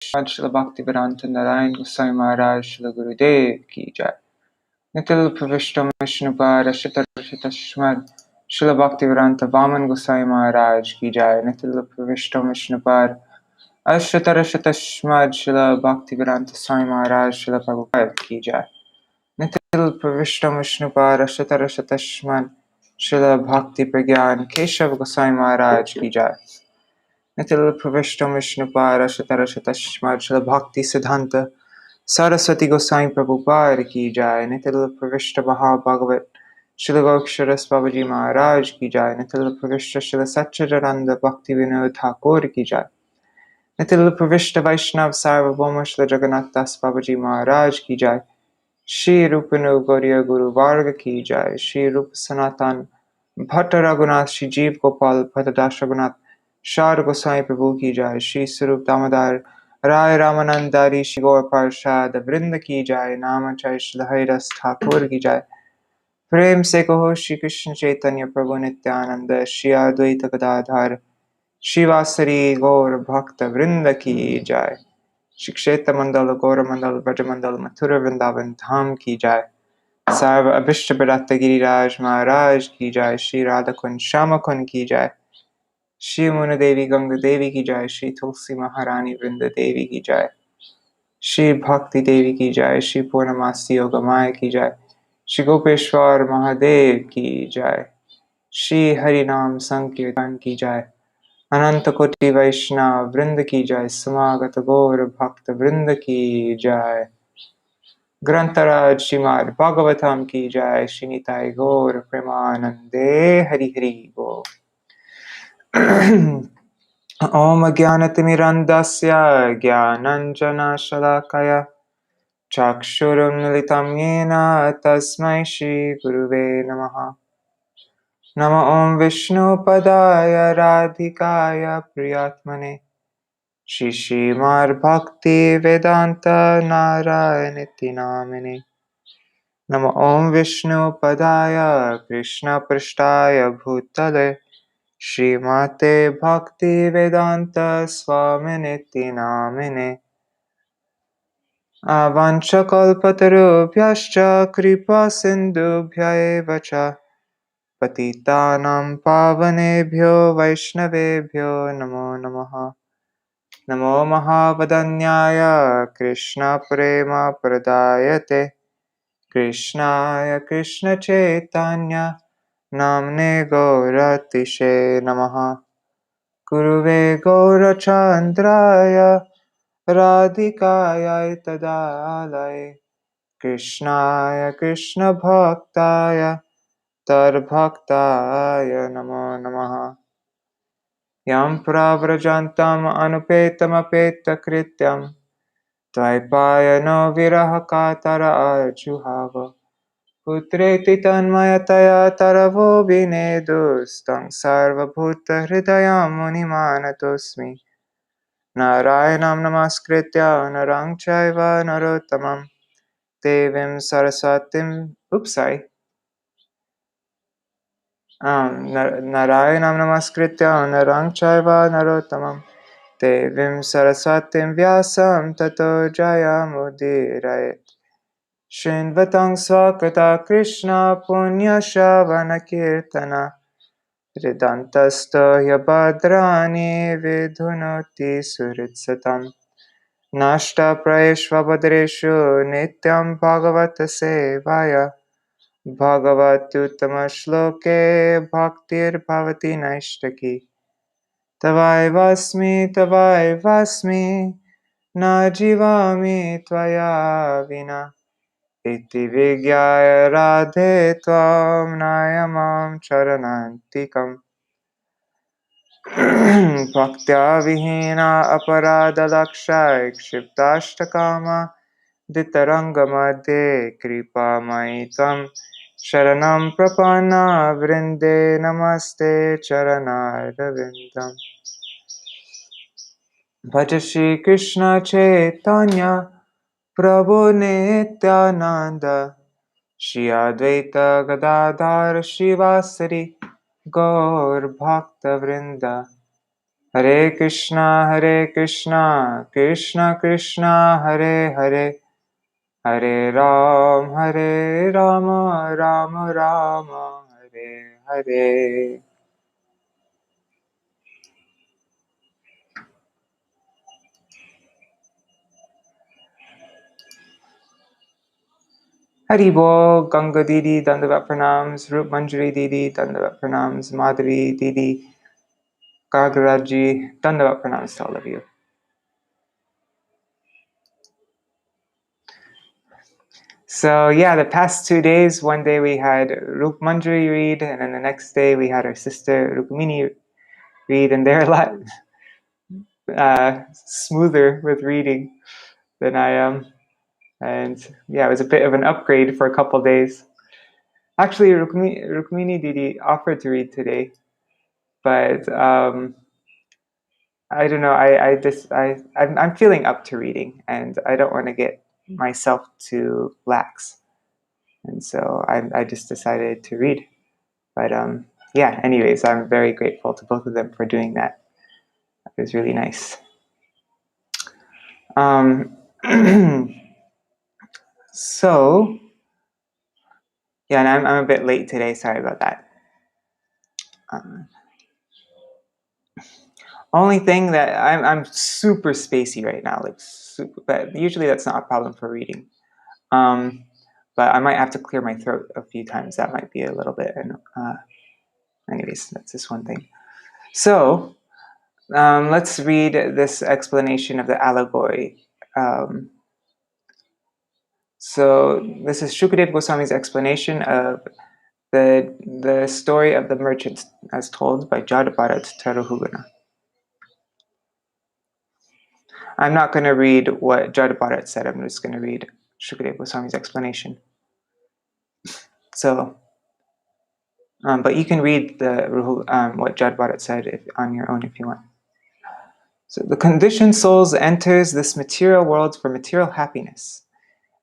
श्रील भक्तिवेदांत नारायण गोस्वामी महाराज श्रील गुरुदेव की जय। नितिल प्रविष्टम विष्णुपाद तस्मद् श्रील भक्तिवेदांत वामन गोस्वामी महाराज की जय। नितिल प्रविष्टम विष्णुपाद तस्मद् श्रील भक्तिवेदांत स्वामी महाराज श्रील प्रभुपाद की जय। नितिल प्रविष्टम विष्णुपाद तस्मद् श्रील भक्ति प्रज्ञान केशव गोस्वामी महाराज की जय। नितिल प्रविष्टम विष्णुपाद तस्मद् श्रील भक्ति सिद्धांत सरस्वती गोस्वामी प्रभुपाद की जय। नितिल प्रविष्ट महाभागवत श्रील गोक्षरस बाबूजी महाराज की जय। नितिल प्रविष्ट श्रील सच्चिदानंद भक्ति विनोद ठाकुर की जय। नितिल प्रविष्ट वैष्णव सार्वभौम श्रील जगन्नाथ दास बाबूजी महाराज की जय। श्री रूप गौरिय गुरु वर्ग की जय। श्री रूप सनातन भट्ट रघुनाथ श्री जीव गोपाल भट्टदास रघुनाथ शार गोस्वामी प्रभु की जय। श्री स्वरूप दामोदर राय रामानंदारी श्री गौर पार्षद वृंद की जय। नाम जय श्री हरिदास ठाकुर की जय। प्रेम से कहो श्री कृष्ण चैतन्य प्रभु नित्यानंद श्री अद्वैत गदाधर श्रीवासरी गौर भक्त वृंद की जय। श्री क्षेत्र मंडल गौर मंडल ब्रज मंडल मथुरा वृंदावन धाम की जय। सर्व अभिष्ट प्रदत्त गिरिराज महाराज की जय। श्री राधा कुंज श्याम कुंज की जय। श्री मुन देवी गंगा देवी की जय। श्री तुलसी महारानी वृंद देवी की जय। श्री भक्ति देवी की जय। श्री पूर्णमासी योगमाया की जय। श्री गोपेश्वर महादेव की जय। श्री हरि नाम संकीर्तन की जय। अनंत कोटि वैष्णव वृंद की जय। समागत गौर भक्त वृंद की जय। ग्रंथराज श्रीमद्-भागवतम की जय। श्री निताय गौर प्रेमानंदे हरि हरि बोल। ओम ज्ञानतिमिरन्धस्य ज्ञानाञ्जनशलाकया चक्षुरुन्मिलितं येन तस्मै श्रीगुरुवे नमः। नमो ॐ विष्णुपदाय राधिकाय प्रियात्मने श्रीमद्भक्तिवेदान्त नारायणेति नामिने। नमो ॐ विष्णुपदाय कृष्णपृष्ठाय भूतले श्रीमते भक्तिवेदान्त स्वामिनेति नामिने। आवाञ्छकल्पतरुभ्यश्च कृपा सिन्धुभ्य एव च पतितानां पावनेभ्यो वैष्णवेभ्यो नमो नमः। नमो महावदन्याय कृष्णप्रेमप्रदायते कृष्णाय कृष्णचैतन्य नाम्ने गौरतिशे नमः। गुरुवे गौरचन्द्राय राधिकायै तदालये कृष्णाय कृष्णभक्ताय तद्भक्ताय नमो नमः। यं प्रव्रजन्तम् अनुपेतमपेतकृत्यं द्वैपायनो विरहकातर आजुहाव पुत्रेति तन्मयतया तरवो विनेदुस्तं सर्वभूतहृदयं मुनिमानतोऽस्मि। नारायणं नमस्कृत्य नरं चैव नरोत्तमं देवीं सरस्वतीं नारायणं नमस्कृत्य नरं चैव नरोत्तमं देवीं सरस्वतीं व्यासं ततो जयमुदीरयेत्। शृण्वतं स्वकृता कृष्ण पुण्यश्रवणकीर्तन हृदन्तस्थो ह्यभद्राणि विधुनोति सुहृत्सतम्। नष्टप्रयेष्वभद्रेषु नित्यं भगवत सेवाय भगवत्युत्तमश्लोके भक्तिर्भवति नैष्ठिकी। तवैवास्मि न जीवामि त्वया विना इति विज्ञाय राधे त्वां नायमां चरणान्तिकम्। भक्त्या विहीना अपराधलक्षाय क्षिप्ताष्टकामा दितरङ्गमध्ये कृपामयि त्वं शरणं प्रपन्ना वृन्दे नमस्ते चरणारविन्दम्। भज श्रीकृष्ण चैतन्य प्रभु नित्यानन्द श्री अद्वैत गदाधर श्रीवासरि गौर भक्तवृंद। Hare Krishna, Krishna Krishna, Hare Hare, Hare Rama, Rama Rama, Hare Hare. Hari Bol, Ganga Didi, Dandavat Pranams, Rup Manjari Didi, Dandavat Pranams, Madhuri Didi, Gagaraji, Dandavat Pranams to all of you. So yeah, the past 2 days, one day we had Rup Manjari read, and then the next day we had our sister Rukmini read, and they're a lot smoother with reading than I am. And yeah, it was a bit of an upgrade for a couple days. Actually, Rukmini Didi offered to read today, but I don't know. I'm feeling up to reading, and I don't want to get myself too lax, and so I just decided to read. But yeah. Anyways, I'm very grateful to both of them for doing that. It was really nice. So yeah, and I'm a bit late today. Sorry about that. Only thing that I'm super spacey right now, like super. But usually that's not a problem for reading. But I might have to clear my throat a few times. That might be a little bit. Anyways, that's just one thing. So let's read this explanation of the allegory. So this is Śukadeva Gosvāmī's explanation of the story of the merchant as told by Jaḍa Bharata Taruhugana. I'm not going to read what Jaḍa Bharata said. I'm just going to read Śukadeva Gosvāmī's explanation. So, but you can read what Jaḍa Bharata said on your own if you want. So the conditioned soul enters this material world for material happiness.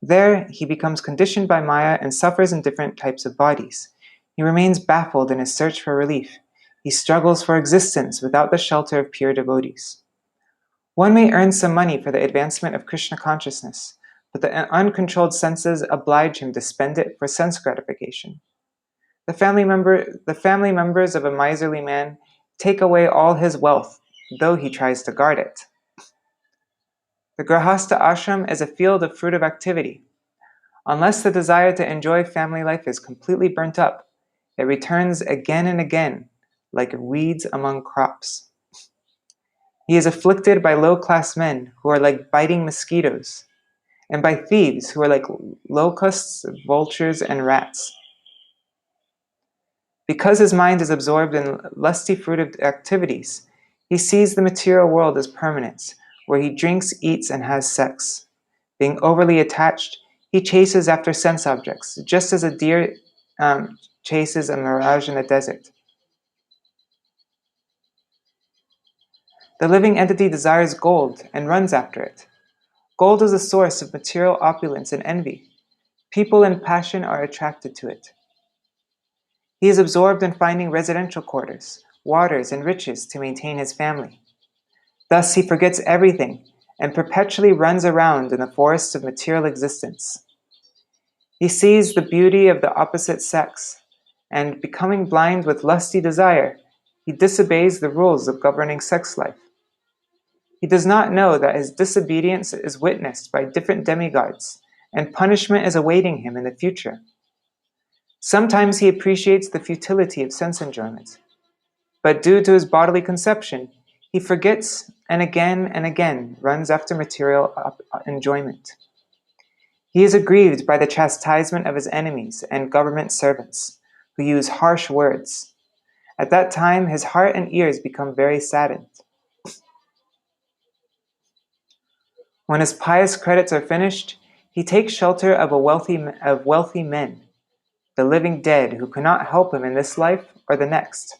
There, he becomes conditioned by Maya and suffers in different types of bodies. He remains baffled in his search for relief. He struggles for existence without the shelter of pure devotees. One may earn some money for the advancement of Krishna consciousness, but the uncontrolled senses oblige him to spend it for sense gratification. The family members of a miserly man take away all his wealth, though he tries to guard it. The Grahastha ashram is a field of fruitive activity. Unless the desire to enjoy family life is completely burnt up, it returns again and again, like weeds among crops. He is afflicted by low-class men who are like biting mosquitoes, and by thieves who are like locusts, vultures, and rats. Because his mind is absorbed in lusty fruitive activities, he sees the material world as permanent, where he drinks, eats, and has sex. Being overly attached, he chases after sense objects, just as a deer chases a mirage in the desert. The living entity desires gold and runs after it. Gold is a source of material opulence and envy. People in passion are attracted to it. He is absorbed in finding residential quarters, waters, and riches to maintain his family. Thus he forgets everything and perpetually runs around in the forests of material existence. He sees the beauty of the opposite sex, and becoming blind with lusty desire, he disobeys the rules of governing sex life. He does not know that his disobedience is witnessed by different demigods, and punishment is awaiting him in the future. Sometimes he appreciates the futility of sense enjoyment, but due to his bodily conception, he forgets and again runs after material enjoyment. He is aggrieved by the chastisement of his enemies and government servants, who use harsh words. At that time, his heart and ears become very saddened. When his pious credits are finished, he takes shelter of wealthy men, the living dead who cannot help him in this life or the next.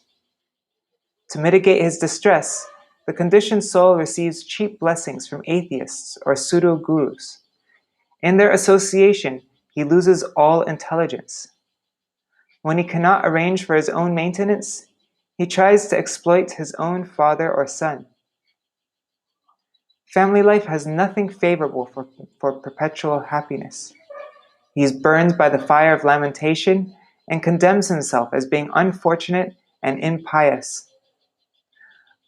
To mitigate his distress, the conditioned soul receives cheap blessings from atheists or pseudo-gurus. In their association, he loses all intelligence. When he cannot arrange for his own maintenance, He tries to exploit his own father or son. Family life has nothing favorable for perpetual happiness. He is burned by the fire of lamentation and condemns himself as being unfortunate and impious.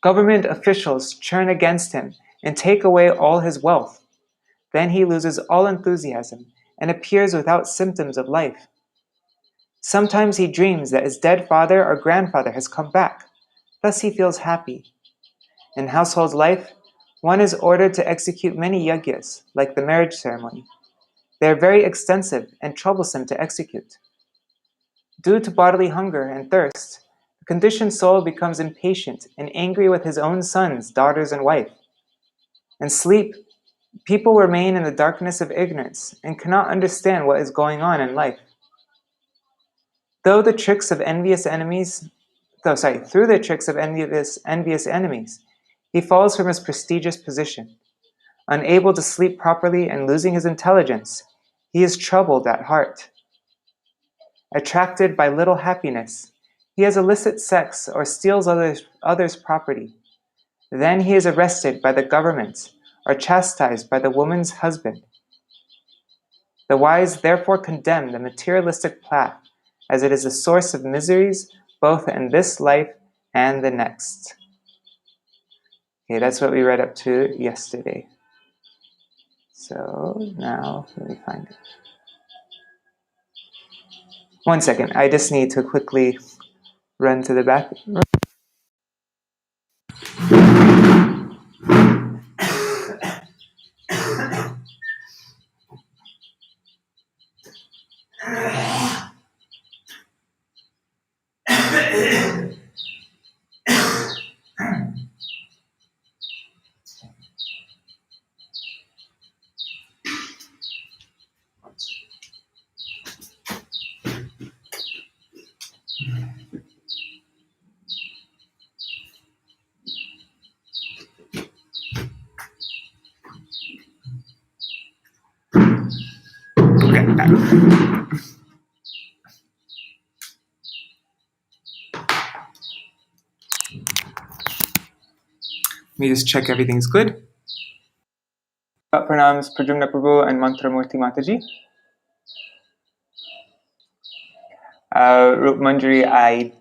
Government officials churn against him and take away all his wealth. Then he loses all enthusiasm and appears without symptoms of life. Sometimes he dreams that his dead father or grandfather has come back. Thus he feels happy. In household life, one is ordered to execute many yagyas, like the marriage ceremony. They are very extensive and troublesome to execute. Due to bodily hunger and thirst, the conditioned soul becomes impatient and angry with his own sons, daughters, and wife. In sleep, people remain in the darkness of ignorance and cannot understand what is going on in life. Through the tricks of envious enemies, he falls from his prestigious position. Unable to sleep properly and losing his intelligence, he is troubled at heart. Attracted by little happiness, he has illicit sex or steals others' property. Then he is arrested by the government or chastised by the woman's husband. The wise therefore condemn the materialistic path, as it is a source of miseries both in this life and the next. Okay, that's what we read up to yesterday. So now let me find it. One second, I just need to quickly run to the back. Okay, back. Let me just check everything's good. Pranams Prajumna Prabhu and Mantramurti Mataji. Rup Manjari, I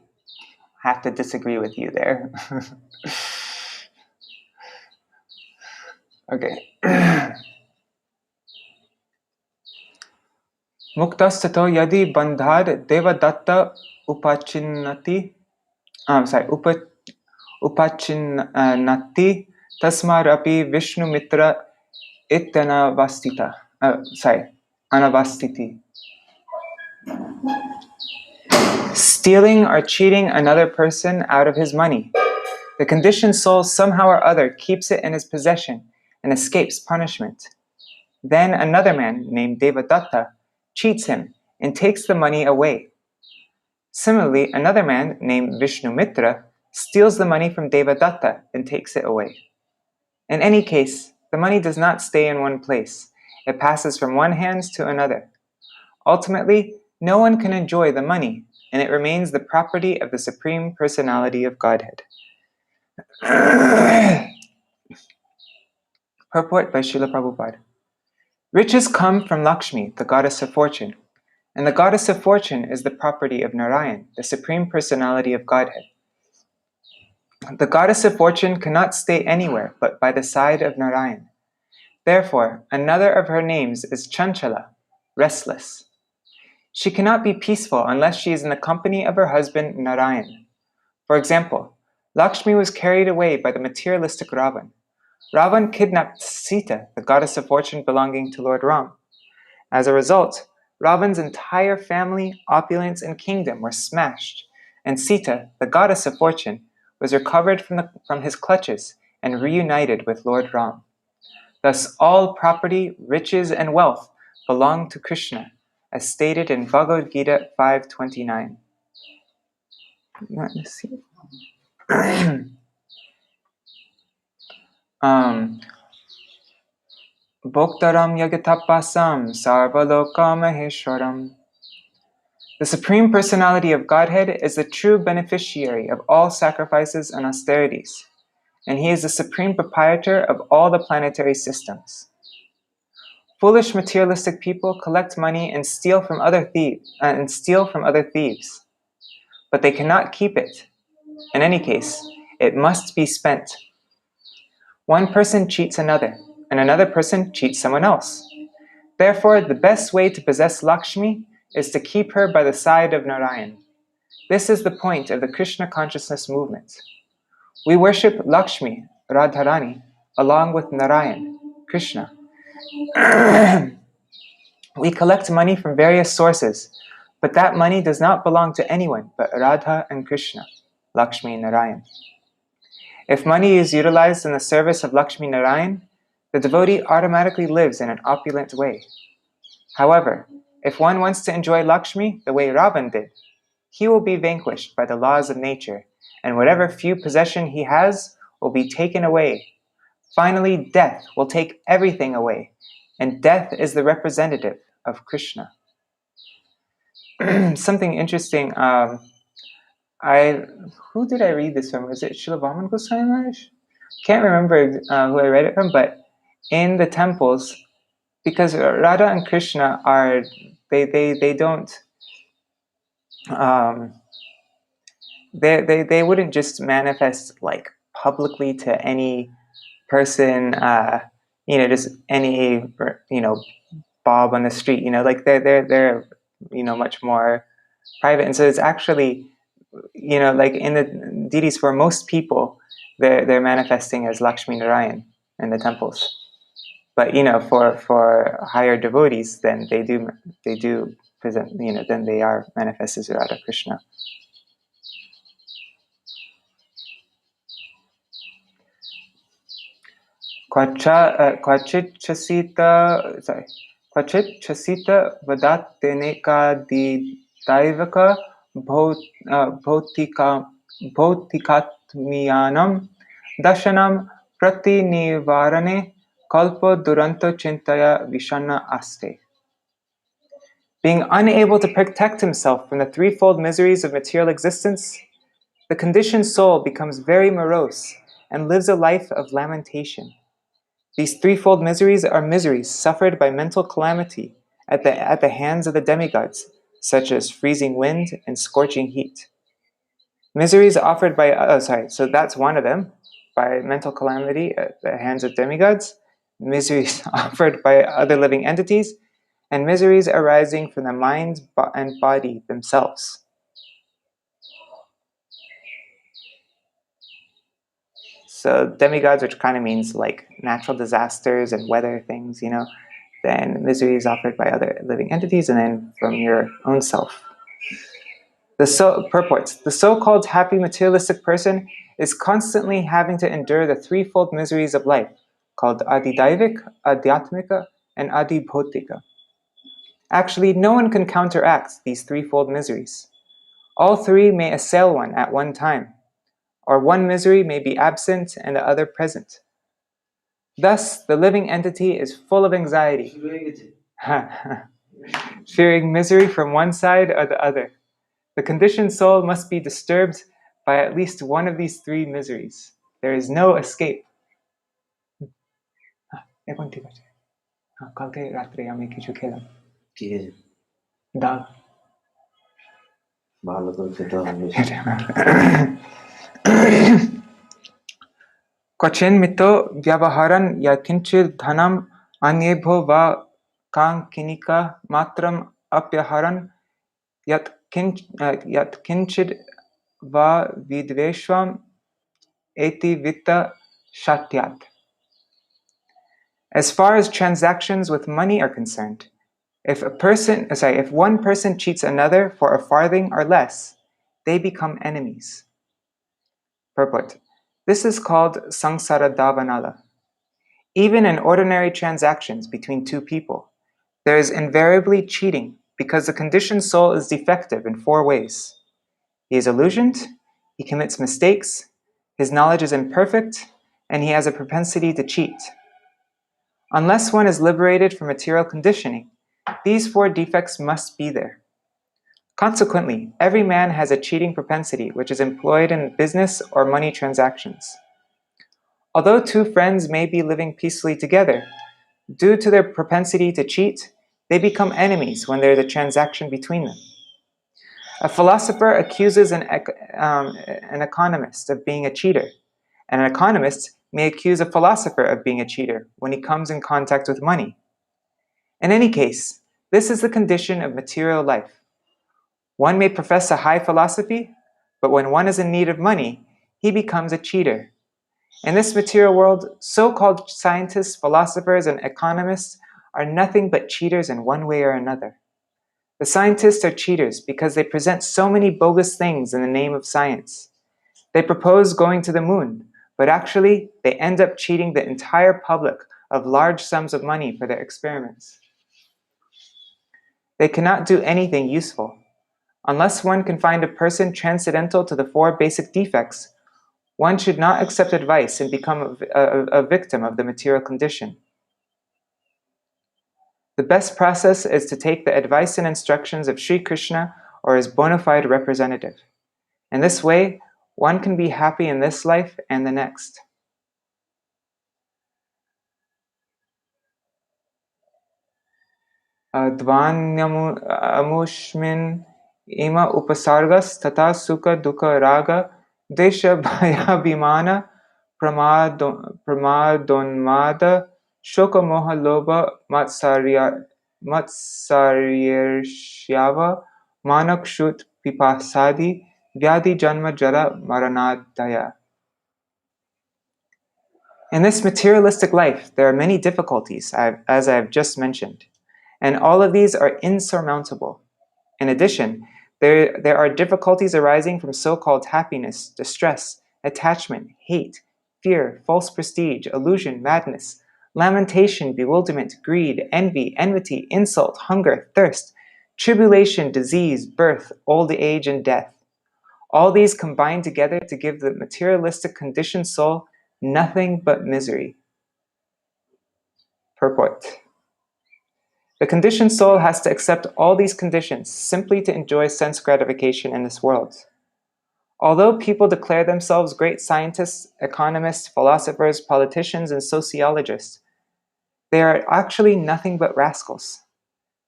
have to disagree with you there. Okay. Muktastato yadi bandhad devadatta upachinnati. Upachinnati tasmarapi Vishnu Mitra anavastiti. Stealing or cheating another person out of his money. The conditioned soul somehow or other keeps it in his possession and escapes punishment. Then another man named Devadatta cheats him and takes the money away. Similarly, another man named Vishnu Mitra steals the money from Devadatta and takes it away. In any case, the money does not stay in one place. It passes from one hand to another. Ultimately, no one can enjoy the money, and it remains the property of the Supreme Personality of Godhead. Purport by Srila Prabhupada. Riches come from Lakshmi, the goddess of fortune, and the goddess of fortune is the property of Narayan, the Supreme Personality of Godhead. The goddess of fortune cannot stay anywhere but by the side of Narayan. Therefore, another of her names is Chanchala, restless. She cannot be peaceful unless she is in the company of her husband Narayan. For example, Lakshmi was carried away by the materialistic Ravan. Ravan kidnapped Sita, the goddess of fortune belonging to Lord Ram. As a result, Ravan's entire family, opulence, and kingdom were smashed, and Sita, the goddess of fortune, was recovered from his clutches and reunited with Lord Ram. Thus, all property, riches, and wealth belong to Krishna, as stated in Bhagavad Gita 5:29. You want to see? Bhoktaram yagatapasam sarvaloka maheshwaram The Supreme Personality of Godhead is the true beneficiary of all sacrifices and austerities, and He is the supreme proprietor of all the planetary systems. Foolish materialistic people collect money and steal from other thieves, but they cannot keep it. In any case, it must be spent. One person cheats another, and another person cheats someone else. Therefore, the best way to possess Lakshmi is to keep her by the side of Narayan. This is the point of the Krishna consciousness movement. We worship Lakshmi, Radharani, along with Narayan, Krishna. We collect money from various sources, but that money does not belong to anyone but Radha and Krishna, Lakshmi and Narayan. If money is utilized in the service of Lakshmi Narayan, the devotee automatically lives in an opulent way. However, if one wants to enjoy Lakshmi the way Ravan did, he will be vanquished by the laws of nature, and whatever few possession he has will be taken away. Finally, death will take everything away, and death is the representative of Krishna. Something interesting, who did I read this from? Was it Śrīmad-Bhāgavatam Gosvāmī? Can't remember who I read it from, but in the temples, because Radha and Krishna are, they don't, they wouldn't just manifest like publicly to any person, just any, Bob on the street, like they're much more private. And so it's actually, like in the deities, for most people, they're manifesting as Lakshmi Narayan in the temples. But for higher devotees, then they do present, then they are manifested as Radha Krishna. Kvachit chasita vadattenekadidaivaka bhautikatmiyanam dashanam pratinivarane kalpa duranto chintaya vishana aste. Being unable to protect himself from the threefold miseries of material existence, the conditioned soul becomes very morose and lives a life of lamentation. These threefold miseries are miseries suffered by mental calamity at the hands of the demigods, such as freezing wind and scorching heat. Miseries offered by, so that's one of them, by mental calamity at the hands of demigods, miseries offered by other living entities, and miseries arising from the mind and body themselves. So demigods, which kind of means like natural disasters and weather things, then miseries offered by other living entities, and then from your own self. Purports. The so-called happy materialistic person is constantly having to endure the threefold miseries of life, called Adidaivik, Adhyatmika, and Adibhotika. Actually, no one can counteract these threefold miseries. All three may assail one at one time, or one misery may be absent and the other present. Thus, the living entity is full of anxiety, fearing misery from one side or the other. The conditioned soul must be disturbed by at least one of these three miseries. There is no escape. Kvachin mito vyavaharan yakinchir dhanam anyebho va kankinika matram apyaharan yatkinchid va vidveshvam eti vitta shatyat. As far as transactions with money are concerned, if one person cheats another for a farthing or less, they become enemies. Purport. This is called sangsara davanala. Even in ordinary transactions between two people, there is invariably cheating because the conditioned soul is defective in 4 ways. He is illusioned, he commits mistakes, his knowledge is imperfect, and he has a propensity to cheat. Unless one is liberated from material conditioning, these 4 defects must be there. Consequently, every man has a cheating propensity which is employed in business or money transactions. Although two friends may be living peacefully together, due to their propensity to cheat, they become enemies when there is a transaction between them. A philosopher accuses an economist of being a cheater, and an economist may accuse a philosopher of being a cheater when he comes in contact with money. In any case, this is the condition of material life. One may profess a high philosophy, but when one is in need of money, he becomes a cheater. In this material world, so-called scientists, philosophers, and economists are nothing but cheaters in one way or another. The scientists are cheaters because they present so many bogus things in the name of science. They propose going to the moon, but actually they end up cheating the entire public of large sums of money for their experiments. They cannot do anything useful. Unless one can find a person transcendental to the four basic defects, one should not accept advice and become a victim of the material condition. The best process is to take the advice and instructions of Sri Krishna or his bona fide representative. In this way, one can be happy in this life and the next. Dvanyamushmin ima upasargas tata sukha dukha raga desha bhayabhimana pramadonmada shoka moha loba matsaryashyava manakshut pipasadi vyadi janma jara maranadaya. In this materialistic life, there are many difficulties, as I have just mentioned, and all of these are insurmountable. In addition, there are difficulties arising from so-called happiness, distress, attachment, hate, fear, false prestige, illusion, madness, lamentation, bewilderment, greed, envy, enmity, insult, hunger, thirst, tribulation, disease, birth, old age, and death. All these combine together to give the materialistic conditioned soul nothing but misery. Purport. The conditioned soul has to accept all these conditions simply to enjoy sense gratification in this world. Although people declare themselves great scientists, economists, philosophers, politicians, and sociologists, they are actually nothing but rascals.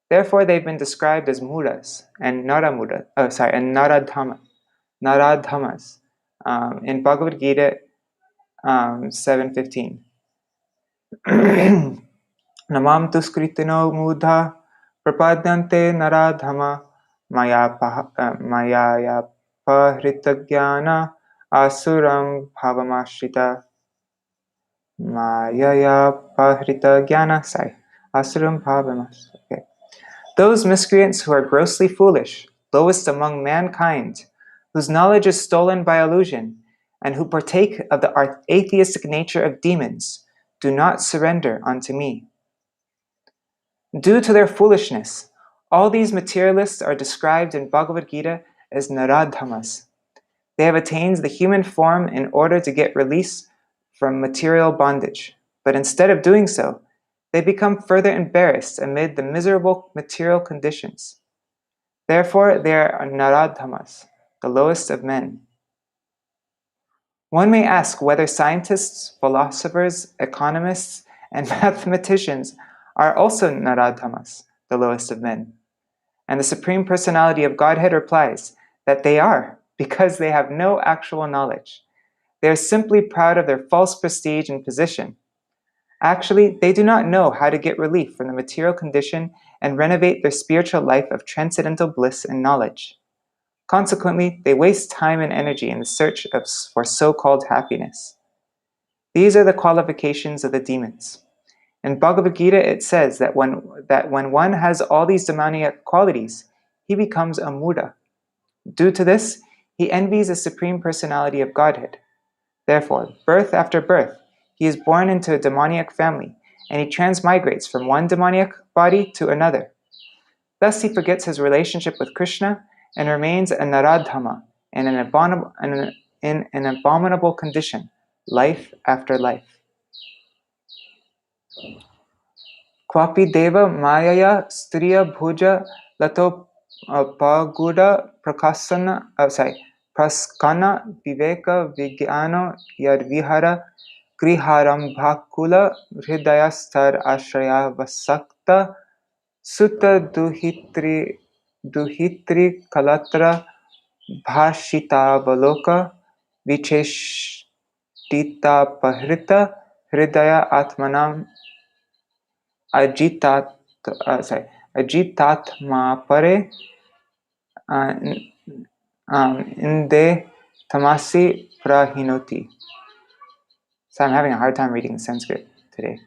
Therefore, they've been described as mudas and naradhamas in Bhagavad Gita 7:15. Namam tuskritino mudha prapadyante naradhama mayaya pahritagyana asuram bhavamashrita. Asuram bhavamashrita. Okay. Those miscreants who are grossly foolish, lowest among mankind, whose knowledge is stolen by illusion, and who partake of the atheistic nature of demons, do not surrender unto me. Due to their foolishness, all these materialists are described in Bhagavad Gita as naradhamas. They have attained the human form in order to get release from material bondage, but instead of doing so, they become further embarrassed amid the miserable material conditions. Therefore, they are naradhamas, the lowest of men. One may ask whether scientists, philosophers, economists, and mathematicians are also naradhamas, the lowest of men. And the Supreme Personality of Godhead replies that they are, because they have no actual knowledge. They are simply proud of their false prestige and position. Actually, they do not know how to get relief from the material condition and renovate their spiritual life of transcendental bliss and knowledge. Consequently, they waste time and energy in the search for so-called happiness. These are the qualifications of the demons. In Bhagavad Gita, it says that when one has all these demoniac qualities, he becomes a muda. Due to this, he envies the Supreme Personality of Godhead. Therefore, birth after birth, he is born into a demoniac family, and he transmigrates from one demoniac body to another. Thus, he forgets his relationship with Krishna and remains a naradhama in an abominable condition, life after life. Kwapi deva mayaya striya bhuja lato Pagura Prakasana, Praskana Viveka Vigyano Yadvihara Griharambhakula Hridayastar Ashraya Vasakta Sutta Duhitri Kalatra Bhashita Valoka Vicheshtita Pahrita Hridaya Atmanam Ajitat Ajitatma Pare Inde Tamasi Prahinoti. So I'm having a hard time reading Sanskrit today.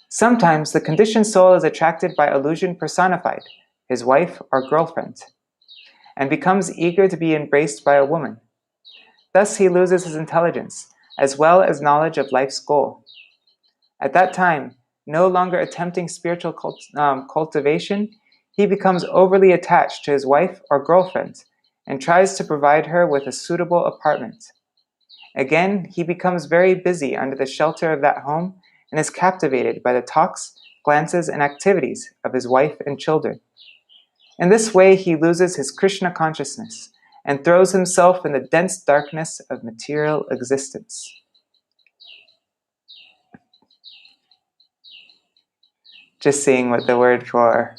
Sometimes the conditioned soul is attracted by illusion personified, his wife or girlfriend, and becomes eager to be embraced by a woman. Thus he loses his intelligence, as well as knowledge of life's goal. At that time, no longer attempting spiritual cultivation, he becomes overly attached to his wife or girlfriend and tries to provide her with a suitable apartment. Again, he becomes very busy under the shelter of that home and is captivated by the talks, glances, and activities of his wife and children. In this way, he loses his Krishna consciousness and throws himself in the dense darkness of material existence. Just seeing what the word for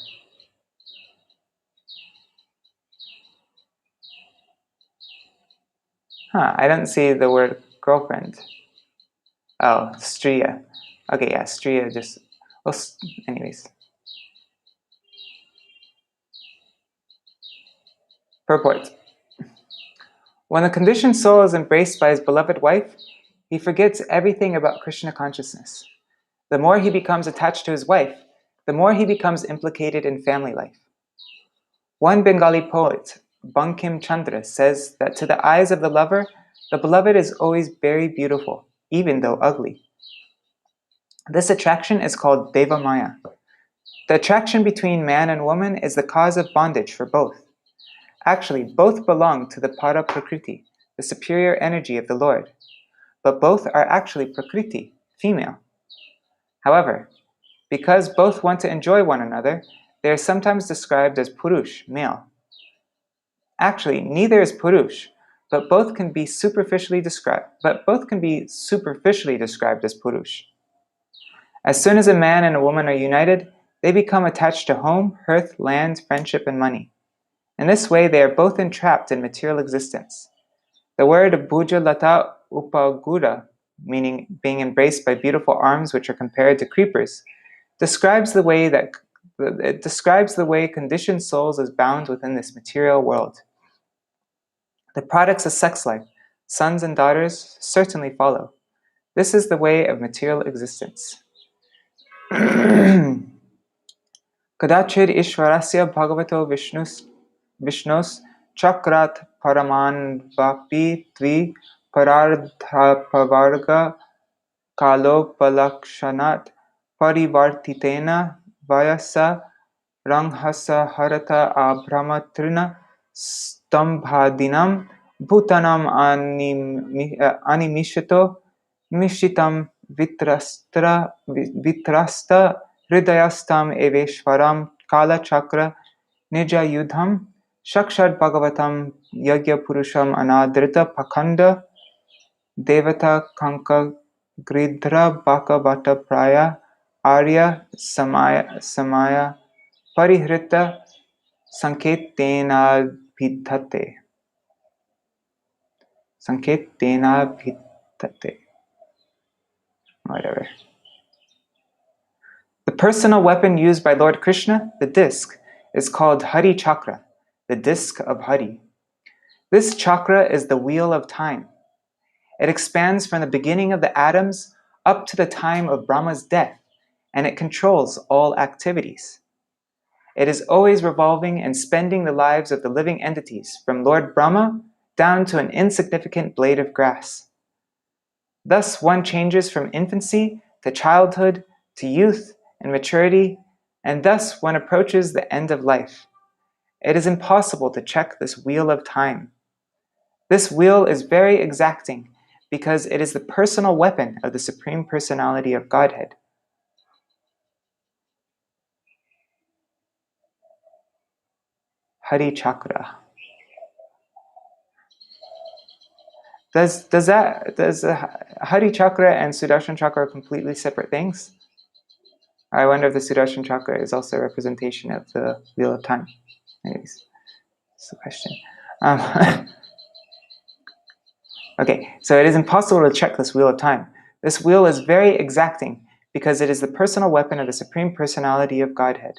I don't see the word girlfriend. Oh, striya. Okay, yeah, striya just, well, anyways. Purport. When the conditioned soul is embraced by his beloved wife, he forgets everything about Krishna consciousness. The more he becomes attached to his wife, the more he becomes implicated in family life. One Bengali poet, Bankim Chandra, says that to the eyes of the lover, the beloved is always very beautiful, even though ugly. This attraction is called Deva Maya. The attraction between man and woman is the cause of bondage for both. Actually, both belong to the Para Prakriti, the superior energy of the Lord, but both are actually Prakriti, female. However, because both want to enjoy one another, they are sometimes described as Purush, male. Actually, neither is Purush, but both can be superficially described as Purush. As soon as a man and a woman are united, they become attached to home, hearth, land, friendship, and money. In this way, they are both entrapped in material existence. The word Bhuja Lata Upagura, meaning being embraced by beautiful arms which are compared to creepers, describes the way conditioned souls is bound within this material world. The products of sex life, sons and daughters, certainly follow. This is the way of material existence. Kadachid Ishwarasya Bhagavato Vishnos Chakrat Paramanvapi Tvi Parardhapavarga Kalo Palakshanat Parivartitena Vayasa Ranghasa Harata Abhramatrina Stambhadinam Bhutanam Animishato Mishitam Vitrasta Hridayastam Eveshwaram Kala Chakra Nija Yudham Shakshad Bhagavatam Yagya Purusham Anadrita Pakanda Devata Kanka Gridhra Baka Bata Praya Arya Samaya Parihrita Sanketena Bhidhate. Whatever. The personal weapon used by Lord Krishna, the disc, is called Hari Chakra, the disc of Hari. This chakra is the wheel of time. It expands from the beginning of the atoms up to the time of Brahma's death, and it controls all activities. It is always revolving and spending the lives of the living entities, from Lord Brahma down to an insignificant blade of grass. Thus, one changes from infancy to childhood to youth and maturity, and thus one approaches the end of life. It is impossible to check this wheel of time. This wheel is very exacting because it is the personal weapon of the Supreme Personality of Godhead. Hari Chakra. Does Hari Chakra and Sudarshan Chakra are completely separate things? I wonder if the Sudarshan Chakra is also a representation of the Wheel of Time. Anyways, that's the question. Okay, so it is impossible to check this Wheel of Time. This wheel is very exacting because it is the personal weapon of the Supreme Personality of Godhead.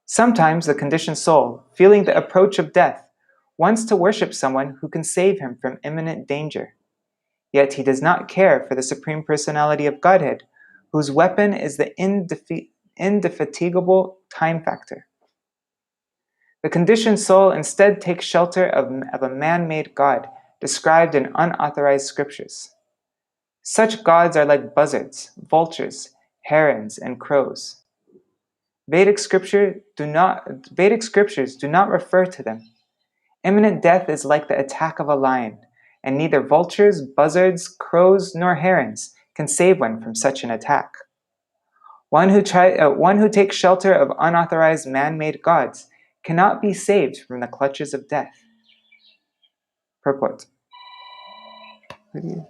Sometimes the conditioned soul, feeling the approach of death, wants to worship someone who can save him from imminent danger. Yet he does not care for the Supreme Personality of Godhead, whose weapon is the indefatigable time factor. The conditioned soul instead takes shelter of a man-made god described in unauthorized scriptures. Such gods are like buzzards, vultures, herons, and crows. Vedic scriptures do not refer to them. Imminent death is like the attack of a lion, and neither vultures, buzzards, crows, nor herons can save one from such an attack. One who takes shelter of unauthorized man-made gods cannot be saved from the clutches of death. Purport. Okay.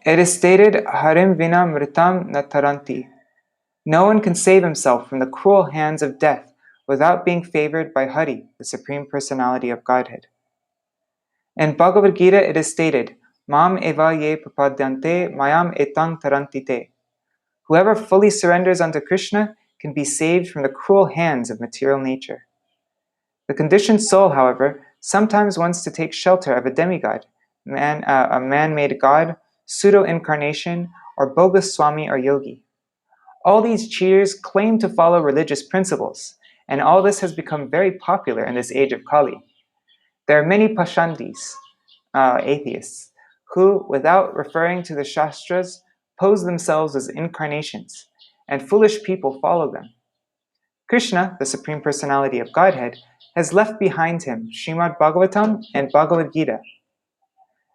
It is stated, Harim vina mritam na taranti. No one can save himself from the cruel hands of death without being favored by Hari, the Supreme Personality of Godhead. In Bhagavad Gita, it is stated, Mam eva ye prapadyante mayam etang tarantite. Whoever fully surrenders unto Krishna can be saved from the cruel hands of material nature. The conditioned soul, however, sometimes wants to take shelter of a demigod, a man-made god, pseudo-incarnation, or bogus swami or yogi. All these cheaters claim to follow religious principles, and all this has become very popular in this age of Kali. There are many pashandis, atheists, who, without referring to the Shastras, pose themselves as incarnations, and foolish people follow them. Krishna, the Supreme Personality of Godhead, has left behind him Śrīmad-Bhāgavatam and Bhagavad Gita.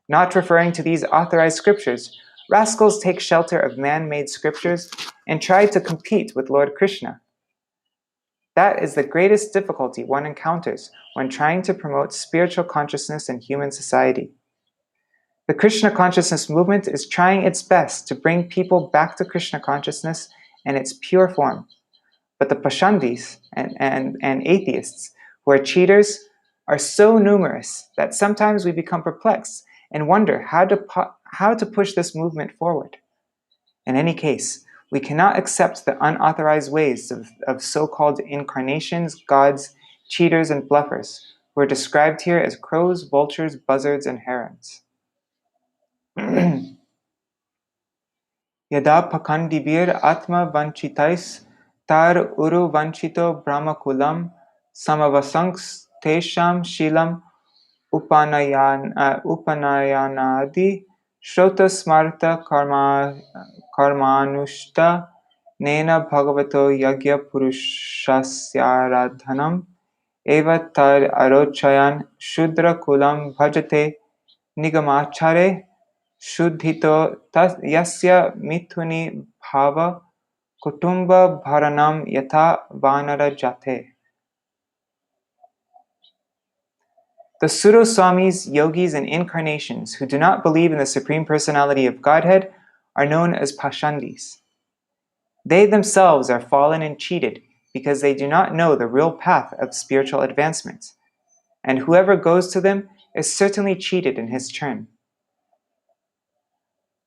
Not referring to these authorized scriptures, rascals take shelter of man-made scriptures and try to compete with Lord Krishna. That is the greatest difficulty one encounters when trying to promote spiritual consciousness in human society. The Krishna consciousness movement is trying its best to bring people back to Krishna consciousness in its pure form. But the pashandis and atheists, who are cheaters, are so numerous that sometimes we become perplexed and wonder how to push this movement forward. In any case, we cannot accept the unauthorized ways of so-called incarnations, gods, cheaters, and bluffers, who are described here as crows, vultures, buzzards, and herons. Yada pakandivir atma vanchitais tar uru vanchito brahmakulam samavasanks tesham shilam upanayanadi Shrota smarta karmanushta nena bhagavato yagya purushasyaradhanam eva tar arochayan shudra kulam bhajate nigamachare shuddhito yasya mithuni bhava kutumba bharanam yatha vanara jate. The pseudo-swamis, yogis, and incarnations who do not believe in the Supreme Personality of Godhead are known as pashandis. They themselves are fallen and cheated because they do not know the real path of spiritual advancement, and whoever goes to them is certainly cheated in his turn.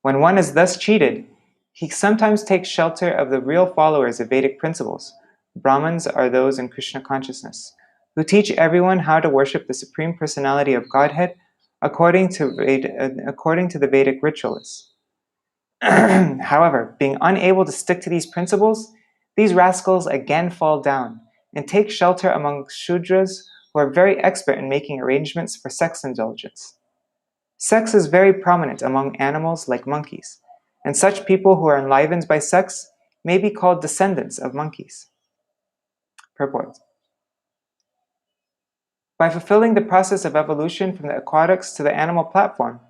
When one is thus cheated, he sometimes takes shelter of the real followers of Vedic principles. Brahmins are those in Krishna consciousness, who teach everyone how to worship the Supreme Personality of Godhead according to the Vedic ritualists. However, being unable to stick to these principles, these rascals again fall down and take shelter among Shudras who are very expert in making arrangements for sex indulgence. Sex is very prominent among animals like monkeys, and such people who are enlivened by sex may be called descendants of monkeys. Purport. By fulfilling the process of evolution from the aquatics to the animal platform,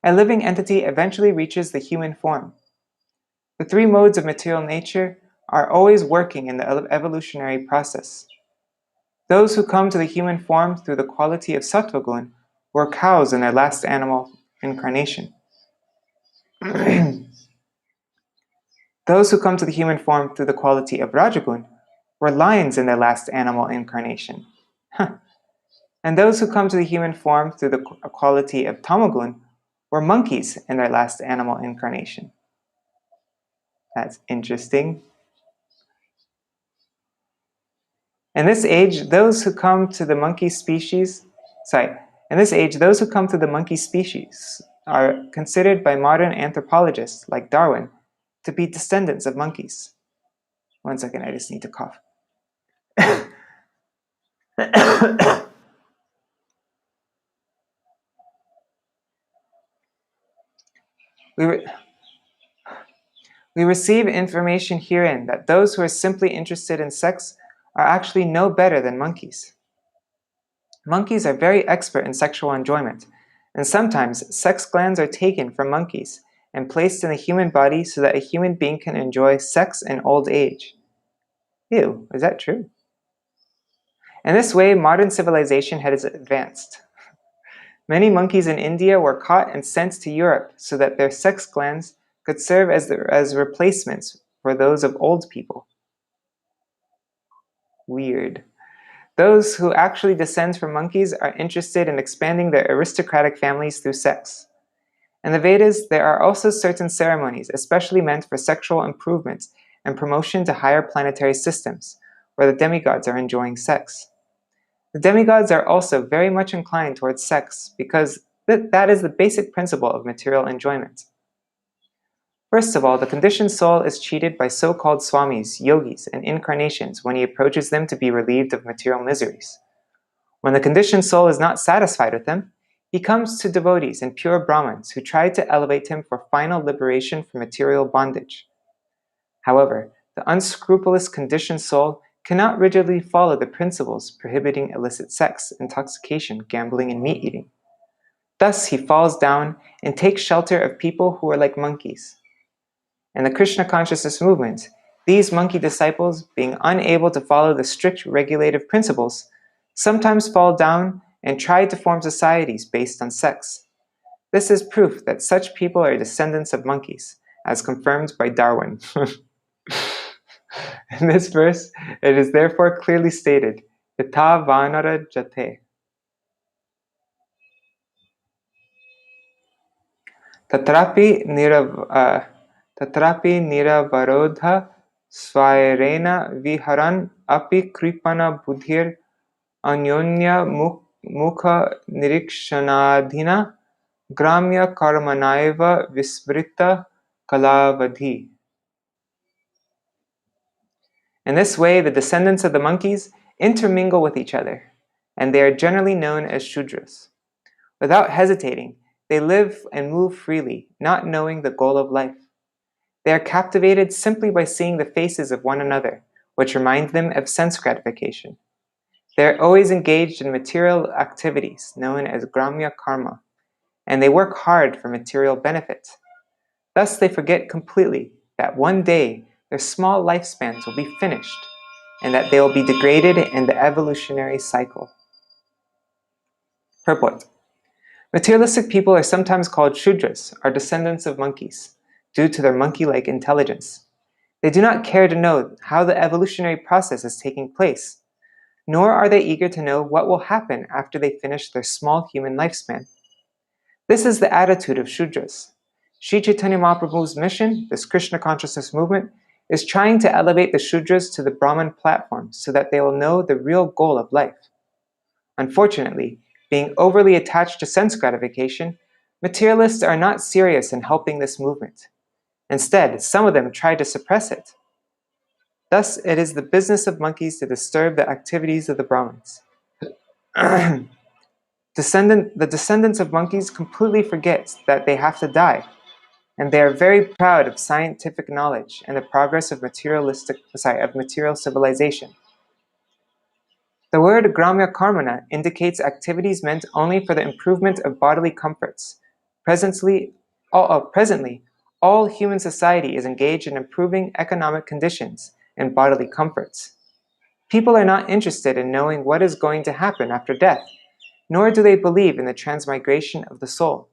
a living entity eventually reaches the human form. The three modes of material nature are always working in the evolutionary process. Those who come to the human form through the quality of sattva-gun were cows in their last animal incarnation. Those who come to the human form through the quality of rajagun were lions in their last animal incarnation. And those who come to the human form through the quality of tamagun were monkeys in their last animal incarnation. That's interesting. In this age, those who come to the monkey species are considered by modern anthropologists like Darwin to be descendants of monkeys. One second, I just need to cough. We receive information herein that those who are simply interested in sex are actually no better than monkeys. Monkeys are very expert in sexual enjoyment, and sometimes sex glands are taken from monkeys and placed in the human body so that a human being can enjoy sex in old age. Ew, is that true? In this way, modern civilization has advanced. Many monkeys in India were caught and sent to Europe so that their sex glands could serve as replacements for those of old people. Weird. Those who actually descend from monkeys are interested in expanding their aristocratic families through sex. In the Vedas, there are also certain ceremonies especially meant for sexual improvement and promotion to higher planetary systems, where the demigods are enjoying sex. The demigods are also very much inclined towards sex because that is the basic principle of material enjoyment. First of all, the conditioned soul is cheated by so-called swamis, yogis, and incarnations when he approaches them to be relieved of material miseries. When the conditioned soul is not satisfied with them, he comes to devotees and pure Brahmins who try to elevate him for final liberation from material bondage. However, the unscrupulous conditioned soul cannot rigidly follow the principles prohibiting illicit sex, intoxication, gambling, and meat eating. Thus, he falls down and takes shelter of people who are like monkeys. In the Krishna consciousness movement, these monkey disciples, being unable to follow the strict regulative principles, sometimes fall down and try to form societies based on sex. This is proof that such people are descendants of monkeys, as confirmed by Darwin. In this verse, it is therefore clearly stated, Yatha Vanara Jate. Tatrapi niravarodha svairena viharan api kripana buddhir anyonya mukha nirikshanadhina gramya karmanaiva vismrita kalavadhi. In this way, the descendants of the monkeys intermingle with each other, and they are generally known as Shudras. Without hesitating, they live and move freely, not knowing the goal of life. They are captivated simply by seeing the faces of one another, which remind them of sense gratification. They are always engaged in material activities known as gramya karma, and they work hard for material benefit. Thus, they forget completely that one day their small lifespans will be finished, and that they will be degraded in the evolutionary cycle. Purport. Materialistic people are sometimes called Shudras, or descendants of monkeys, due to their monkey-like intelligence. They do not care to know how the evolutionary process is taking place, nor are they eager to know what will happen after they finish their small human lifespan. This is the attitude of Shudras. Sri Chaitanya Mahaprabhu's mission, this Krishna consciousness movement, is trying to elevate the Shudras to the Brahman platform so that they will know the real goal of life. Unfortunately, being overly attached to sense gratification, materialists are not serious in helping this movement. Instead, some of them try to suppress it. Thus, it is the business of monkeys to disturb the activities of the Brahmins. The descendants of monkeys completely forget that they have to die, and they are very proud of scientific knowledge and the progress of material civilization. The word gramya karmana indicates activities meant only for the improvement of bodily comforts. Presently, all human society is engaged in improving economic conditions and bodily comforts. People are not interested in knowing what is going to happen after death, nor do they believe in the transmigration of the soul.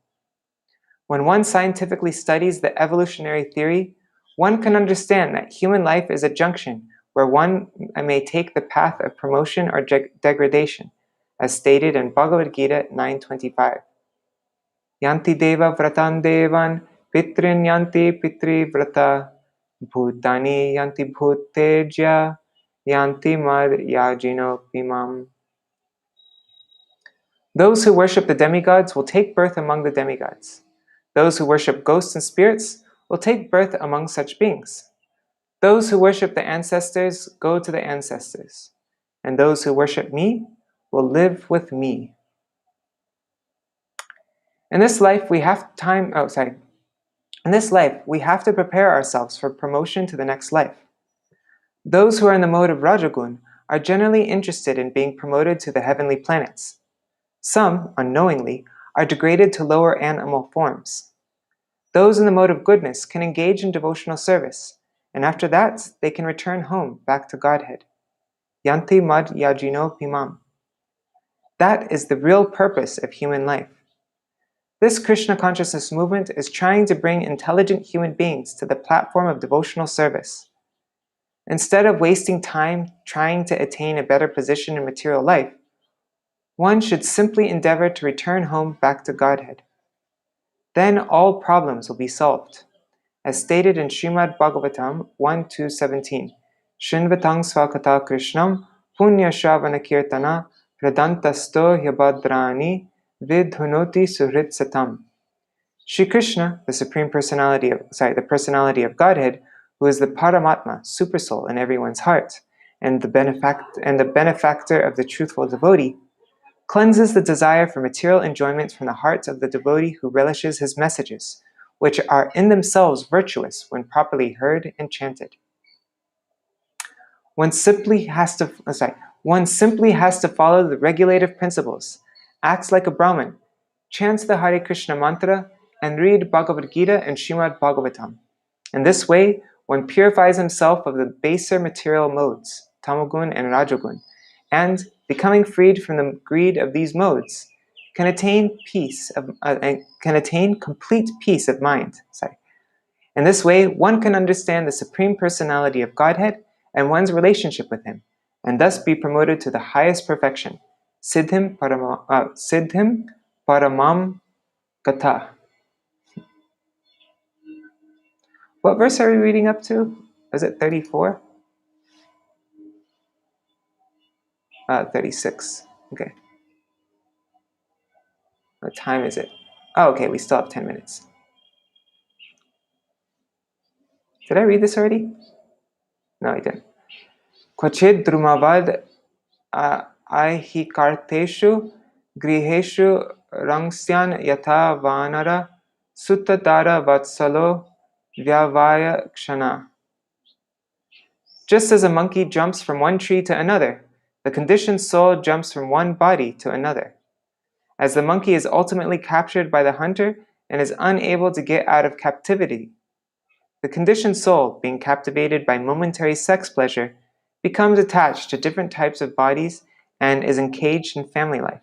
When one scientifically studies the evolutionary theory, one can understand that human life is a junction where one may take the path of promotion or degradation, as stated in Bhagavad Gita 9.25. Yanti deva vratan devan, pitrin yanti pitri vrata, bhutani yanti bhuteja, yanti mad yajino pimam. Those who worship the demigods will take birth among the demigods. Those who worship ghosts and spirits will take birth among such beings. Those who worship the ancestors go to the ancestors, and those who worship me will live with me. In this life, we have to prepare ourselves for promotion to the next life. Those who are in the mode of Rajagun are generally interested in being promoted to the heavenly planets. Some, unknowingly, are degraded to lower animal forms. Those in the mode of goodness can engage in devotional service, and after that, they can return home back to Godhead. Yanti mad yajino pimam. That is the real purpose of human life. This Krishna consciousness movement is trying to bring intelligent human beings to the platform of devotional service. Instead of wasting time trying to attain a better position in material life, one should simply endeavor to return home back to Godhead. Then all problems will be solved. As stated in Śrīmad-Bhāgavatam 1.2.17, Shrinvatang svakata krishnam punya shravana kirtana pradantasto hyabhadrani vidhunoti suhrit satam. Shri Krishna, the personality of Godhead, who is the Paramatma, Supersoul in everyone's heart, and the benefactor of the truthful devotee, cleanses the desire for material enjoyment from the heart of the devotee who relishes his messages, which are in themselves virtuous when properly heard and chanted. One simply has to follow the regulative principles, acts like a Brahmin, chants the Hare Krishna mantra, and read Bhagavad Gita and Śrīmad-Bhāgavatam. In this way, one purifies himself of the baser material modes, Tamagun and Rajagun, and, becoming freed from the greed of these modes, can attain complete peace of mind. In this way, one can understand the Supreme Personality of Godhead and one's relationship with Him, and thus be promoted to the highest perfection, Siddhim Paramam Gata. What verse are we reading up to? Is it 34? 36. Okay. What time is it? Oh, okay, we still have 10 minutes. Did I read this already? No, I didn't. Kvachid drumavad ahikarteshu griheshu rangsyan yatha vanara suttadara vatsalo vyavaya kshana. Just as a monkey jumps from one tree to another, the conditioned soul jumps from one body to another. As the monkey is ultimately captured by the hunter and is unable to get out of captivity, the conditioned soul, being captivated by momentary sex pleasure, becomes attached to different types of bodies and is engaged in family life.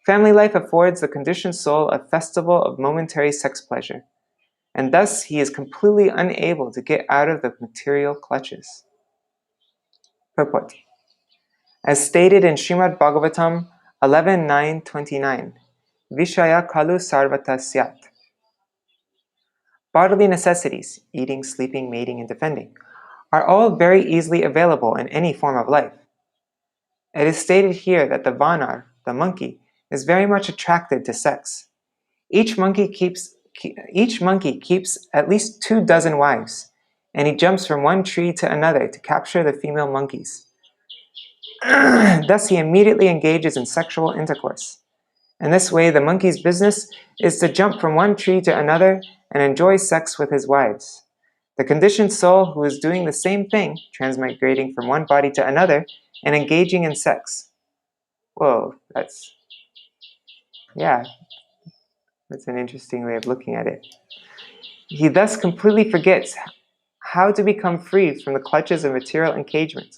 Family life affords the conditioned soul a festival of momentary sex pleasure, and thus he is completely unable to get out of the material clutches. Purport. As stated in Śrīmad-Bhāgavatam 11.9.29, Vishaya kalu sarvata syat. Bodily necessities, eating, sleeping, mating, and defending, are all very easily available in any form of life. It is stated here that the vanar, the monkey, is very much attracted to sex. Each monkey keeps at least 24 wives, and he jumps from one tree to another to capture the female monkeys. Thus he immediately engages in sexual intercourse. In this way, the monkey's business is to jump from one tree to another and enjoy sex with his wives. The conditioned soul who is doing the same thing, transmigrating from one body to another and engaging in sex. Whoa, that's an interesting way of looking at it. He thus completely forgets how to become free from the clutches of material engagement.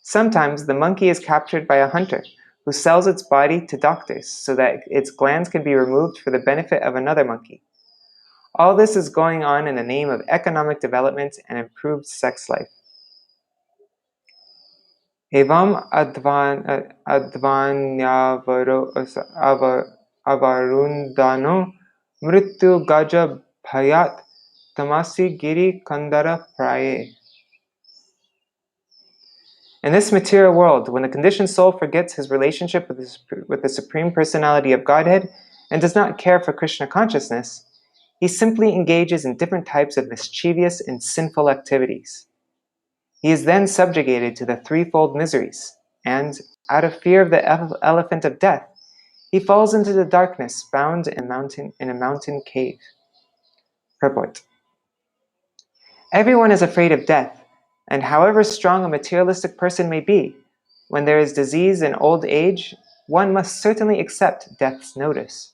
Sometimes the monkey is captured by a hunter who sells its body to doctors so that its glands can be removed for the benefit of another monkey. All this is going on in the name of economic development and improved sex life. Evam avarundano mrityu gaja bhayat tamasi giri kandara praye. In this material world, when the conditioned soul forgets his relationship with the Supreme Personality of Godhead and does not care for Krishna consciousness, he simply engages in different types of mischievous and sinful activities. He is then subjugated to the threefold miseries, and, out of fear of the elephant of death, he falls into the darkness found in a mountain cave. Purport. Everyone is afraid of death, and however strong a materialistic person may be, when there is disease and old age, one must certainly accept death's notice.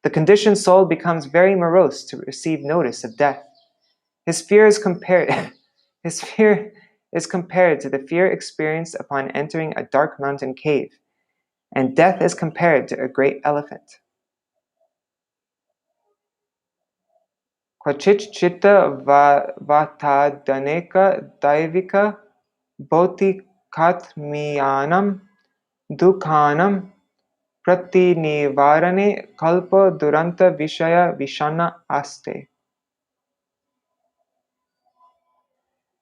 The conditioned soul becomes very morose to receive notice of death. His fear is compared to the fear experienced upon entering a dark mountain cave, and death is compared to a great elephant. Kvachit chitta vatadhaneka daivika bhoti katmiyanam dukhanam pratinivarane kalpa duranta vishaya vishana aste.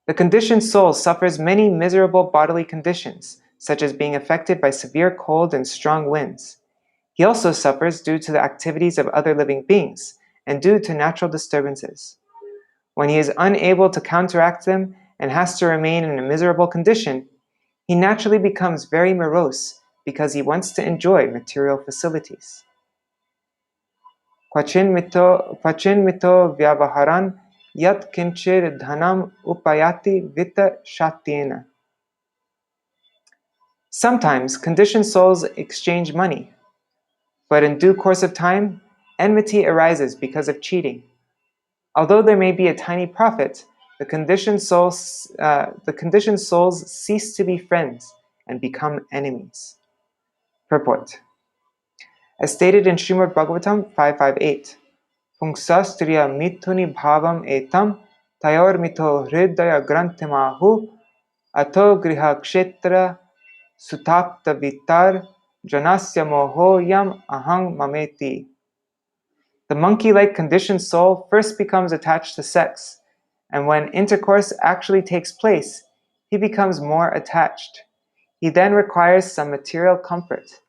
The conditioned soul suffers many miserable bodily conditions, such as being affected by severe cold and strong winds. He also suffers due to the activities of other living beings and due to natural disturbances. When he is unable to counteract them and has to remain in a miserable condition, he naturally becomes very morose because he wants to enjoy material facilities. Kvachin mito vyavaharan yat kinchir dhanam upayati vita shatyena. Sometimes conditioned souls exchange money, but in due course of time, enmity arises because of cheating. Although there may be a tiny profit, the conditioned souls cease to be friends and become enemies. Purport. As stated in Śrīmad-Bhāgavatam 5.5.8, Pungsastriya mithuni bhavam etam tayor mito hridaya granthimahu ato griha kshetra sutapta vitar janasya mohoyam ahang mameti. The monkey-like conditioned soul first becomes attached to sex, and when intercourse actually takes place, he becomes more attached. He then requires some material comfort.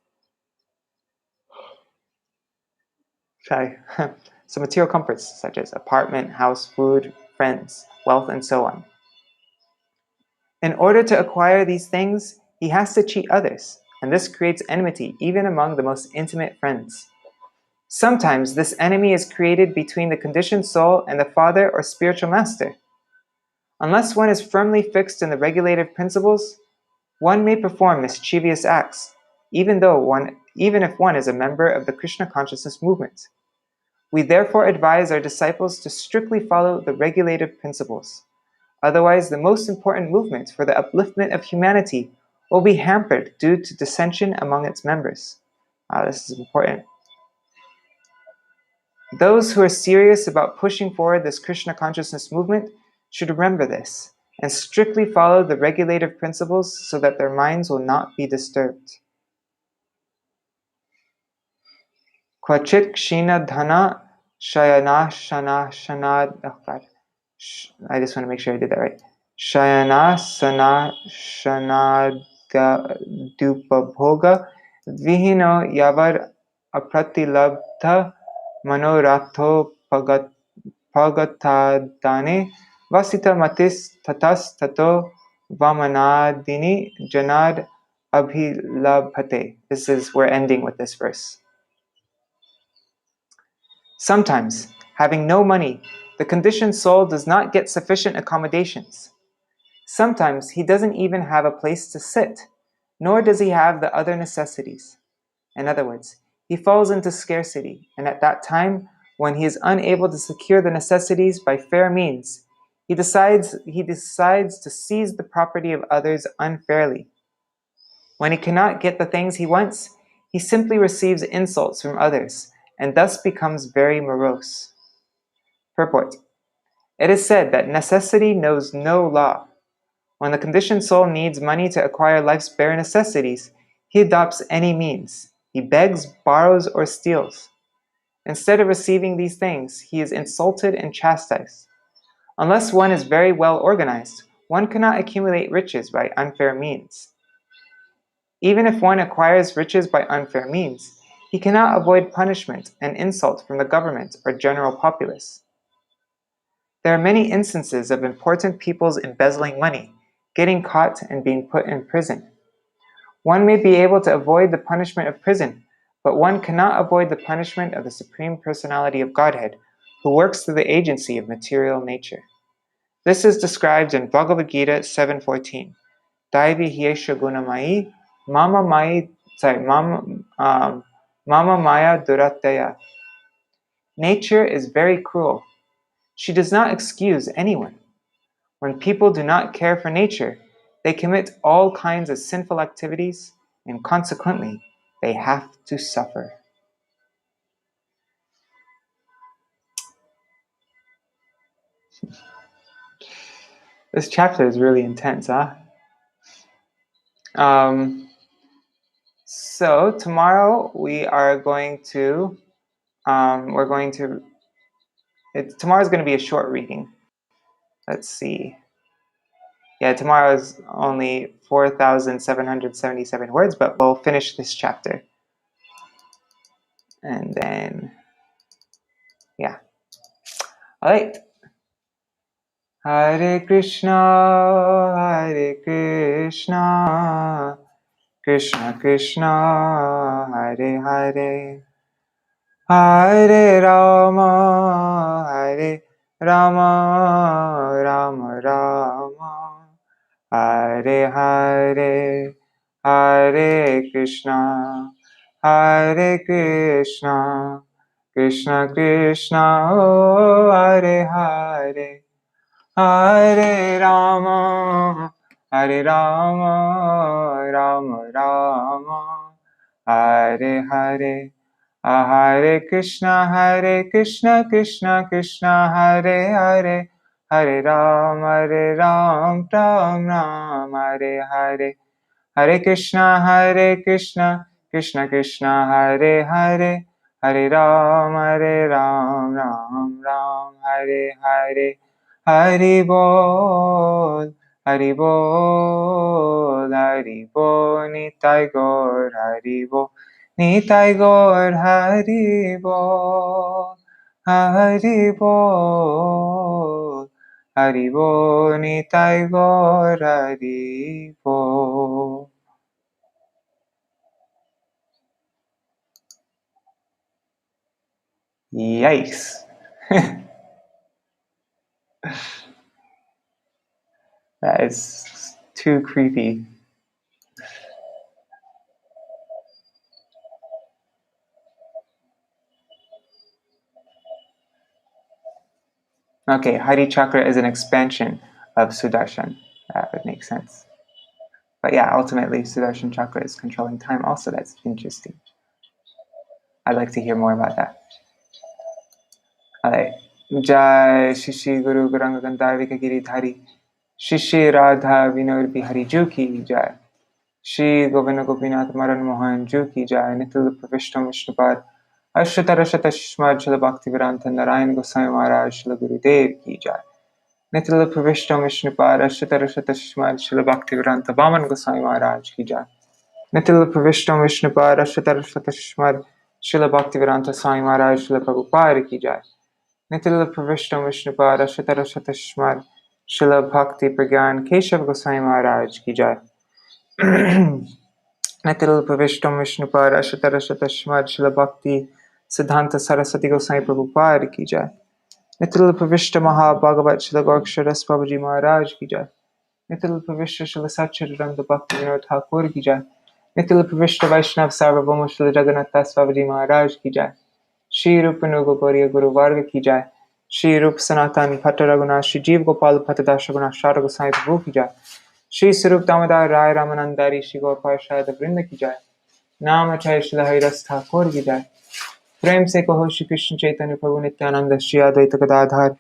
Some material comforts such as apartment, house, food, friends, wealth, and so on. In order to acquire these things, he has to cheat others, and this creates enmity even among the most intimate friends. Sometimes this enemy is created between the conditioned soul and the father or spiritual master. Unless one is firmly fixed in the regulative principles, one may perform mischievous acts, even if one is a member of the Krishna consciousness movement. We therefore advise our disciples to strictly follow the regulative principles. Otherwise, the most important movement for the upliftment of humanity will be hampered due to dissension among its members. This is important. Those who are serious about pushing forward this Krishna consciousness movement should remember this and strictly follow the regulative principles so that their minds will not be disturbed. Kvachit kshina dhana shayana shana shanad. I just want to make sure I did that right. Shayana sana shanadupabhoga vihino yavar apratilabdha manoratho pagatadane vasita matis tatas tato vamanadini janad abhilabhate. We're ending with this verse. Sometimes, having no money The conditioned soul does not get sufficient accommodations. Sometimes he doesn't even have a place to sit, nor does he have the other necessities. In other words, he falls into scarcity, and at that time, when he is unable to secure the necessities by fair means, he decides to seize the property of others unfairly. When he cannot get the things he wants, he simply receives insults from others, and thus becomes very morose. Purport. It is said that necessity knows no law. When the conditioned soul needs money to acquire life's bare necessities, he adopts any means. He begs, borrows, or steals. Instead of receiving these things, he is insulted and chastised. Unless one is very well organized, one cannot accumulate riches by unfair means. Even if one acquires riches by unfair means, he cannot avoid punishment and insult from the government or general populace. There are many instances of important peoples embezzling money, getting caught, and being put in prison. One may be able to avoid the punishment of prison, but one cannot avoid the punishment of the Supreme Personality of Godhead, who works through the agency of material nature. This is described in Bhagavad Gita 7:14. Daivi hiesha gunamai, mama maya durataya. Nature is very cruel. She does not excuse anyone. When people do not care for nature, they commit all kinds of sinful activities, and consequently, they have to suffer. This chapter is really intense, huh? So tomorrow tomorrow's going to be a short reading. Let's see. Yeah, tomorrow is only 4,777 words, but we'll finish this chapter. And then, yeah. All right. Hare Krishna, Krishna Krishna, Hare Hare, Hare Rama, Rama Rama, Hare Hare, Hare Krishna, Krishna Krishna, Hare Hare, Hare Rama, Rama Rama, Hare Hare, Hare Krishna, Krishna Krishna, Hare Hare, Hare Ram, Ram Ram, Hare Hare, Hare Krishna, Krishna Krishna, Hare Hare, Hare Ram, Ram Ram, Hare Hare. Hari bol, Hari bol, Hari bol, Nitai Gaur, Hari bol, Nitai Gaur, Hari bol, Hari bol, Hari bol, Nitai Gaur, Hari bol. Yikes. That is too creepy. Okay, Hari Chakra is an expansion of Sudarshan. That would make sense. But yeah, ultimately, Sudarshan Chakra is controlling time also. That's interesting. I'd like to hear more about that. Alright. Jai Shishi Guru Guranga Gandharvika Giridhari Shishi Radha Vinod Bihari Ju Ki Jai Shri Govinda Gopinath Maran Mohan Ju Ki Jai Nitil Pravishtam Vishnupad Ashtara Shatashmad Shala Bhakti Vedanta Narayan Goswami Maharaj Shala Gurudev Ki Jai Nitil Pravishtam Vishnupad Ashtara Shatashmad Shala Bhakti Vedanta Vaman Goswami Maharaj Ki Jai Nitil Pravishtam Vishnupad Ashtara Shatashmad Shala Bhakti Vedanta Swami Maharaj Shala Prabhupada Ki Jai Nitil Pravishtam Vishnupad Ashtara Shatashmad Shala Bhakti Pragyan Keshav Goswami Maharaj Ki Jai Nitil Pravishtam Vishnupad Ashtara Shatashmad Shala Bhakti Siddhanta Saraswati Goswami Prabhupada Ki Jai Nitil Pravishta Maha-Bhagavat Śrīla Gorksharas Babaji Maharaj ki jai. Nitil Pravishta Śrīla Satchidananda Bhakti Vinod Thakur ki jai. Nitil Pravishta Vaishnav Sarvabhauma Śrīla Jagannath Das Babaji Maharaj ki jai. Shri Rupa Nuga Gauriya Guru Varga ki jai. Shri Rupa Sanatani Bhatta Raghunath Shri Jeev Gopal Bhatta Das Raghunath Shara Gosai Prabhu ki jai. Shri Sarup Damodar Rai Ramanandari Shri Gaur Parshad Vrinda ki jai. Nam Acharya Śrīla Haridas Thakur ki jai. प्रेम से कहो श्री कृष्ण चैतन्य प्रभु नित्यानंद श्री अद्वैत गदाधर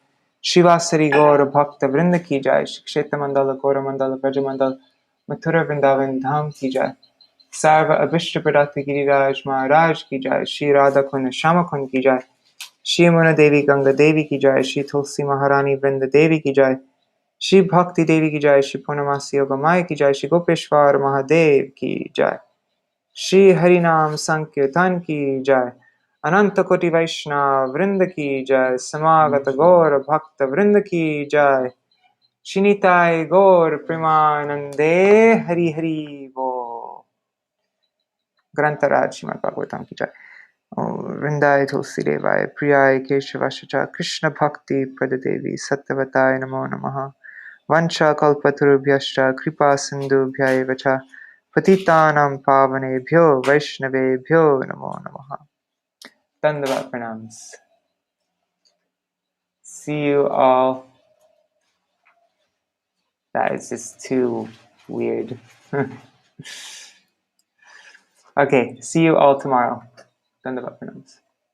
शिवासरी गौर भक्त वृंद की जाय। श्री क्षेत्र मंडल गौर मंडल ब्रज मंडल मथुरा वृंदावन धाम की जाय। सर्व अभिष्ट प्रदात गिरिराज महाराज की जाय। श्री राधा कुंड श्याम कुंड की जाय। श्री मुन देवी गंगा देवी की जाय। श्री तुलसी महारानी वृंद देवी की जाय। श्री भक्ति देवी की जाय। श्री पूर्णमासी योग माय की जाय। श्री गोपेश्वर महादेव की जाय। श्री हरिनाम संकीर्तन की जाय। अनंत कोटि वैष्णव वृंद की जय। समागत गौर भक्त वृंद की जय। श्रीनिताय गौर प्रेमानंदे हरि हरि वो। ग्रंथराज श्रीमद् भागवतम की जय। वृंदाय तुलसी देवाय प्रियाय केशवाय कृष्ण भक्ति प्रददेवी सत्यवताय नमो नमः। वंशा कल्पतरुभ्यश्च कृपा सिन्धुभ्यैव च पतितानां पावनेभ्यो वैष्णवेभ्यो नमो नमः। Dandava pranams. See you all. That is just too weird. Okay, see you all tomorrow. Dandava pranams.